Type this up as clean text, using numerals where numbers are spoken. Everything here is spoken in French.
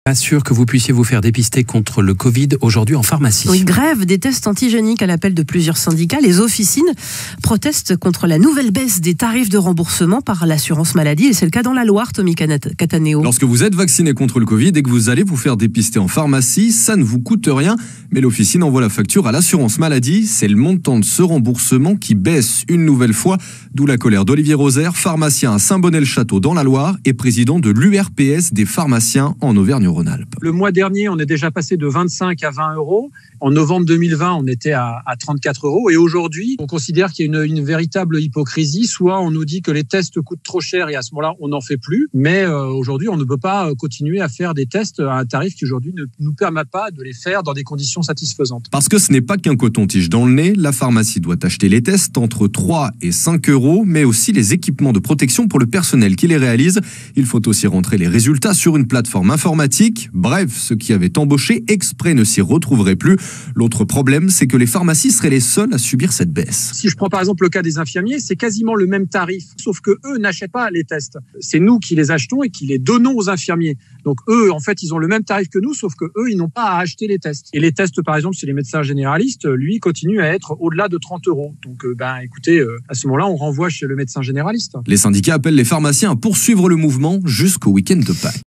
Pas sûr que vous puissiez vous faire dépister contre le Covid aujourd'hui en pharmacie. Oui, grève des tests antigéniques à l'appel de plusieurs syndicats. Les officines protestent contre la nouvelle baisse des tarifs de remboursement par l'assurance maladie. Et c'est le cas dans la Loire, Tommy Cataneo. Lorsque vous êtes vacciné contre le Covid et que vous allez vous faire dépister en pharmacie, ça ne vous coûte rien. Mais l'officine envoie la facture à l'assurance maladie. C'est le montant de ce remboursement qui baisse une nouvelle fois. D'où la colère d'Olivier Rosaire, pharmacien à Saint-Bonnet-le-Château dans la Loire et président de l'URPS des pharmaciens en Auvergne-Rhône-Alpes. Le mois dernier, on est déjà passé de 25 à 20 euros. En novembre 2020, on était à 34 euros. Et aujourd'hui, on considère qu'il y a une véritable hypocrisie. Soit on nous dit que les tests coûtent trop cher et à ce moment-là, on n'en fait plus. Mais aujourd'hui, on ne peut pas continuer à faire des tests à un tarif qui aujourd'hui ne nous permet pas de les faire dans des conditions satisfaisantes. Parce que ce n'est pas qu'un coton-tige dans le nez. La pharmacie doit acheter les tests entre 3 et 5 euros, mais aussi les équipements de protection pour le personnel qui les réalise. Il faut aussi rentrer les résultats sur une plateforme informatique. Bref, ceux qui avaient embauché exprès ne s'y retrouveraient plus. L'autre problème, c'est que les pharmacies seraient les seules à subir cette baisse. Si je prends par exemple le cas des infirmiers, c'est quasiment le même tarif, sauf que eux n'achètent pas les tests. C'est nous qui les achetons et qui les donnons aux infirmiers. Donc eux, en fait, ils ont le même tarif que nous, sauf que eux, ils n'ont pas à acheter les tests. Et les tests, par exemple, chez les médecins généralistes, lui, continuent à être au-delà de 30 euros. Donc, écoutez, à ce moment-là, on renvoie chez le médecin généraliste. Les syndicats appellent les pharmaciens à poursuivre le mouvement jusqu'au week-end de Pâques.